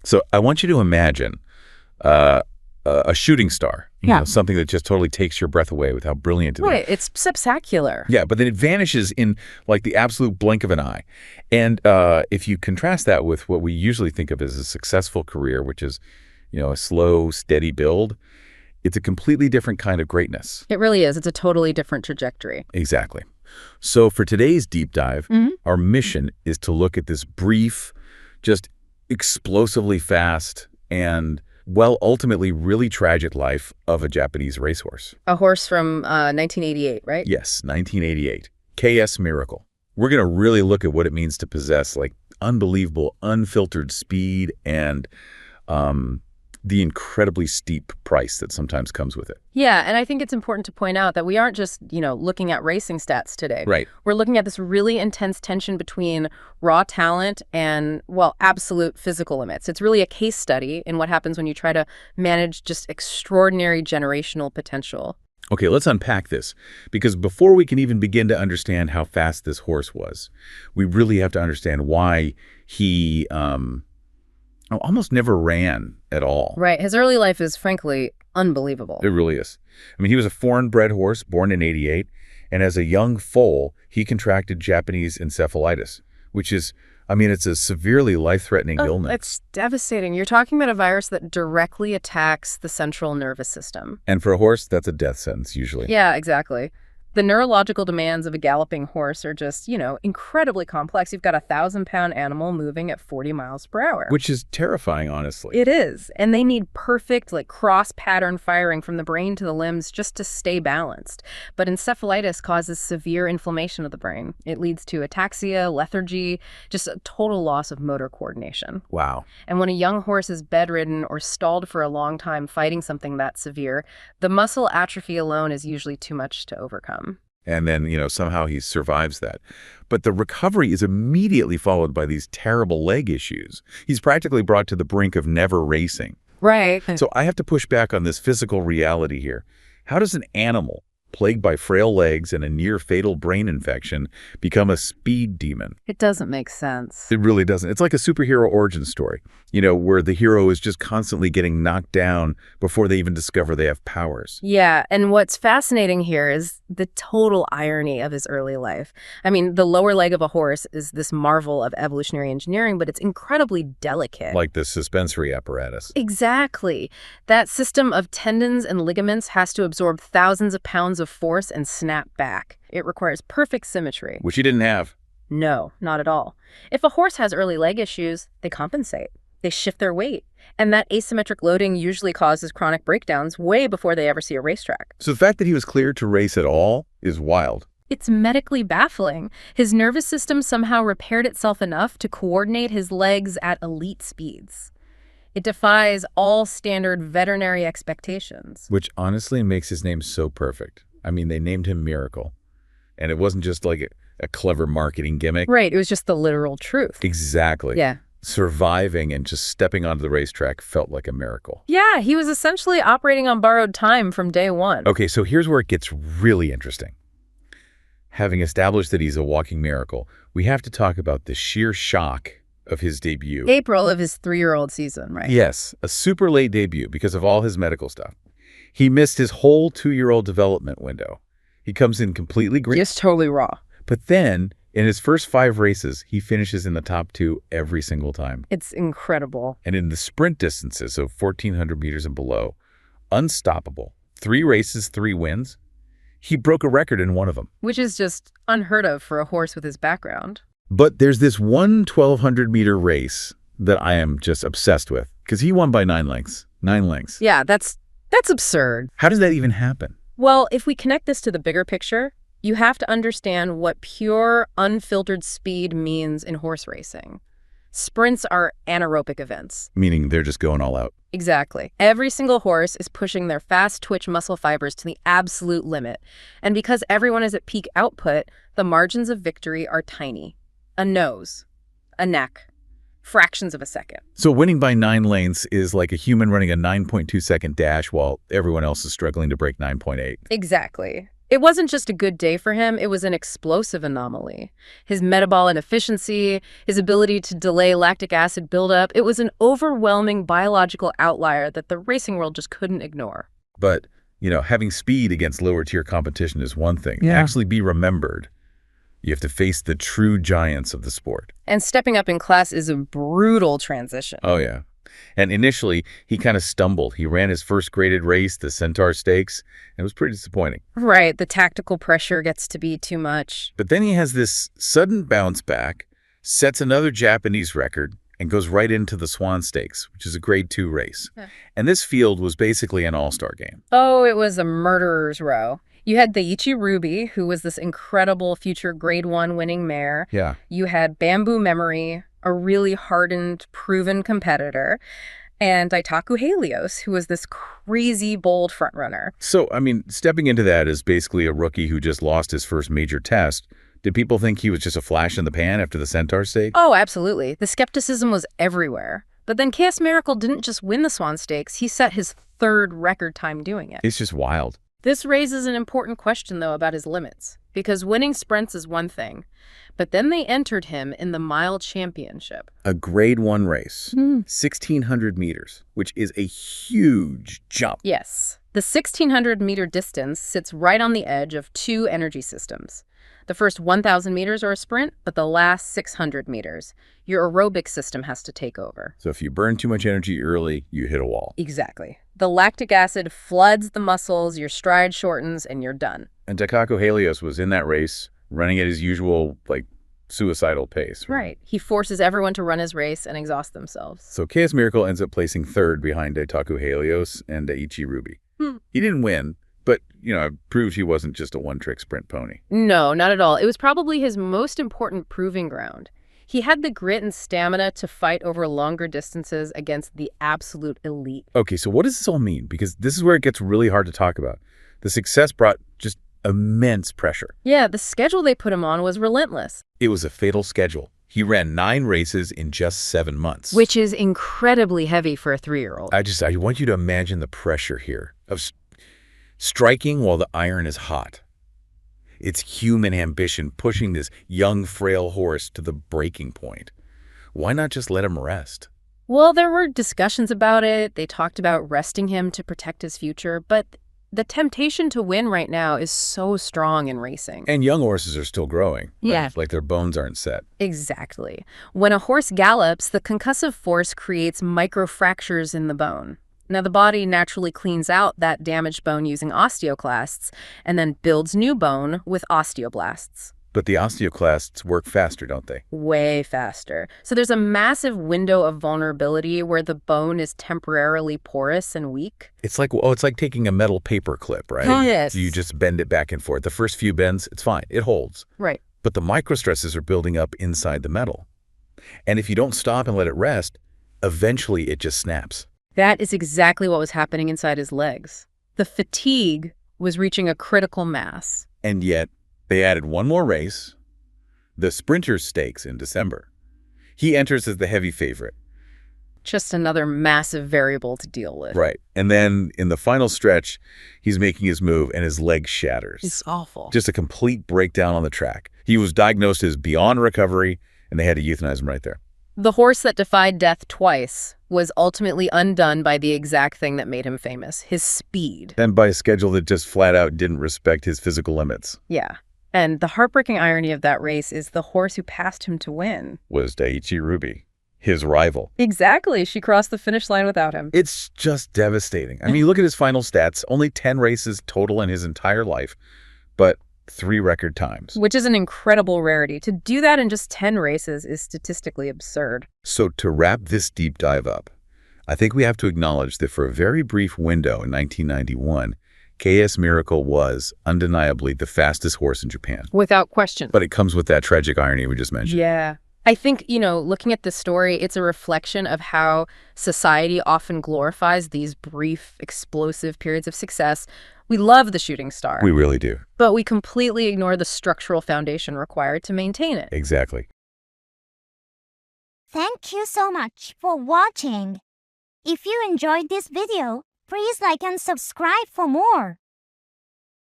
So I want you to imagine a shooting star, you know, something that just totally takes your breath away with how brilliant it is. Right, it's spectacular. Yeah, but then it vanishes in like the absolute blink of an eye. And if you contrast that with what we usually think of as a successful career, which is, you know, a slow, steady build, it's a completely different kind of greatness. It really is. It's a totally different trajectory. Exactly. So for today's deep dive, our mission is to look at this brief, just explosively fast and, well, ultimately really tragic life of a Japanese racehorse. A horse from 1988, right? Yes, 1988. K.S.Miracle. We're going to really look at what it means to possess like unbelievable, unfiltered speed and the incredibly steep price that sometimes comes with it. Yeah, and I think it's important to point out that we aren't just, you know, looking at racing stats today. Right. We're looking at this really intense tension between raw talent and, well, absolute physical limits. It's really a case study in what happens when you try to manage just extraordinary generational potential. Okay, let's unpack this, because before we can even begin to understand how fast this horse was, we really have to understand why he almost never ran at all. Right. His early life is, frankly, unbelievable. It really is. I mean, he was a foreign-bred horse born in '88, and as a young foal, he contracted Japanese encephalitis, which is, I mean, it's a severely life-threatening illness. It's devastating. You're talking about a virus that directly attacks the central nervous system. And for a horse, that's a death sentence, usually. Yeah, exactly. The neurological demands of a galloping horse are just, you know, incredibly complex. You've got a 1,000-pound animal moving at 40 miles per hour. Which is terrifying, honestly. It is. And they need perfect, like, cross-pattern firing from the brain to the limbs just to stay balanced. But encephalitis causes severe inflammation of the brain. It leads to ataxia, lethargy, just a total loss of motor coordination. Wow. And when a young horse is bedridden or stalled for a long time fighting something that severe, the muscle atrophy alone is usually too much to overcome. And then, you know, somehow he survives that. But the recovery is immediately followed by these terrible leg issues. He's practically brought to the brink of never racing. Right. So I have to push back on this physical reality here. How does an animal plagued by frail legs and a near-fatal brain infection become a speed demon? It doesn't make sense. It really doesn't. It's like a superhero origin story, you know, where the hero is just constantly getting knocked down before they even discover they have powers. Yeah, and what's fascinating here is the total irony of his early life. I mean, the lower leg of a horse is this marvel of evolutionary engineering, but it's incredibly delicate. Like the suspensory apparatus. Exactly. That system of tendons and ligaments has to absorb thousands of pounds of force and snap back. It requires perfect symmetry. Which he didn't have. No, not at all. If a horse has early leg issues, they compensate. They shift their weight. And that asymmetric loading usually causes chronic breakdowns way before they ever see a racetrack. So the fact that he was cleared to race at all is wild. It's medically baffling. His nervous system somehow repaired itself enough to coordinate his legs at elite speeds. It defies all standard veterinary expectations. Which honestly makes his name so perfect. I mean, they named him Miracle. And it wasn't just like a clever marketing gimmick. Right, it was just the literal truth. Exactly. Yeah. Surviving and just stepping onto the racetrack felt like a miracle. Yeah, he was essentially operating on borrowed time from day one. Okay, so here's where it gets really interesting. Having established that he's a walking miracle, we have to talk about the sheer shock of his debut. April of his 3-year-old season, right? Yes, a super late debut because of all his medical stuff. He missed his whole 2-year-old development window. He comes in completely green. Just totally raw. But then, in his first 5 races, he finishes in the top 2 every single time. It's incredible. And in the sprint distances of 1,400 meters and below, unstoppable. 3 races, 3 wins. He broke a record in one of them. Which is just unheard of for a horse with his background. But there's this one 1,200-meter race that I am just obsessed with, because he won by 9 lengths. 9 lengths. Yeah, that's absurd. How does that even happen? Well, if we connect this to the bigger picture, you have to understand what pure, unfiltered speed means in horse racing. Sprints are anaerobic events. Meaning they're just going all out. Exactly. Every single horse is pushing their fast-twitch muscle fibers to the absolute limit. And because everyone is at peak output, the margins of victory are tiny. A nose, a neck, fractions of a second. So winning by 9 lengths is like a human running a 9.2-second dash while everyone else is struggling to break 9.8. Exactly. It wasn't just a good day for him, it was an explosive anomaly. His metabolic efficiency, his ability to delay lactic acid buildup, it was an overwhelming biological outlier that the racing world just couldn't ignore. But, having speed against lower-tier competition is one thing. Yeah. Actually be remembered. You have to face the true giants of the sport. And stepping up in class is a brutal transition. Oh, yeah. And initially, he kind of stumbled. He ran his first graded race, the Centaur Stakes, and it was pretty disappointing. Right, the tactical pressure gets to be too much. But then he has this sudden bounce back, sets another Japanese record, and goes right into the Swan Stakes, which is a Grade 2 race. Yeah. And this field was basically an all-star game. Oh, it was a murderer's row. You had the Ichi Ruby, who was this incredible future Grade 1 winning mare. Yeah. You had Bamboo Memory, a really hardened, proven competitor, and Daitaku Helios, who was this crazy, bold frontrunner. So, stepping into that as basically a rookie who just lost his first major test, did people think he was just a flash in the pan after the Centaur Stakes? Oh, absolutely. The skepticism was everywhere. But then K.S.Miracle didn't just win the Swan Stakes, he set his third record time doing it. It's just wild. This raises an important question, though, about his limits. Because winning sprints is one thing, but then they entered him in the Mile Championship. A Grade 1 race, 1,600 meters, which is a huge jump. Yes. The 1,600-meter distance sits right on the edge of two energy systems. The first 1,000 meters are a sprint, but the last 600 meters, your aerobic system has to take over. So if you burn too much energy early, you hit a wall. Exactly. The lactic acid floods the muscles, your stride shortens, and you're done. And Daitaku Helios was in that race, running at his usual, suicidal pace. Right. He forces everyone to run his race and exhaust themselves. So K.S. Miracle ends up placing third behind Daitaku Helios and Daiichi Ruby. He didn't win, but, it proved he wasn't just a one-trick sprint pony. No, not at all. It was probably his most important proving ground. He had the grit and stamina to fight over longer distances against the absolute elite. Okay, so what does this all mean? Because this is where it gets really hard to talk about. The success brought just immense pressure. Yeah, the schedule they put him on was relentless. It was a fatal schedule. He ran 9 races in just 7 months. Which is incredibly heavy for a 3-year-old. I want you to imagine the pressure here of striking while the iron is hot. It's human ambition pushing this young, frail horse to the breaking point. Why not just let him rest? Well, there were discussions about it. They talked about resting him to protect his future, but the temptation to win right now is so strong in racing. And young horses are still growing. Yeah. Like their bones aren't set. Exactly. When a horse gallops, the concussive force creates microfractures in the bone. Now, the body naturally cleans out that damaged bone using osteoclasts and then builds new bone with osteoblasts. But the osteoclasts work faster, don't they? Way faster. So there's a massive window of vulnerability where the bone is temporarily porous and weak. It's like taking a metal paper clip, right? Oh, yes. You just bend it back and forth. The first few bends, it's fine. It holds. Right. But the microstresses are building up inside the metal. And if you don't stop and let it rest, eventually it just snaps. That is exactly what was happening inside his legs. The fatigue was reaching a critical mass. And yet, they added one more race, the Sprinters Stakes in December. He enters as the heavy favorite. Just another massive variable to deal with. Right. And then in the final stretch, he's making his move and his leg shatters. It's awful. Just a complete breakdown on the track. He was diagnosed as beyond recovery, and they had to euthanize him right there. The horse that defied death twice was ultimately undone by the exact thing that made him famous, his speed. And by a schedule that just flat out didn't respect his physical limits. Yeah. And the heartbreaking irony of that race is the horse who passed him to win was Daiichi Ruby, his rival. Exactly. She crossed the finish line without him. It's just devastating. You look at his final stats, only 10 races total in his entire life, but 3 record times. Which is an incredible rarity. To do that in just 10 races is statistically absurd. So to wrap this deep dive up, I think we have to acknowledge that for a very brief window in 1991, K.S. Miracle was undeniably the fastest horse in Japan. Without question. But it comes with that tragic irony we just mentioned. Yeah. I think, looking at this story, it's a reflection of how society often glorifies these brief, explosive periods of success. We love the shooting star. We really do. But we completely ignore the structural foundation required to maintain it. Exactly. Thank you so much for watching. If you enjoyed this video, please like and subscribe for more.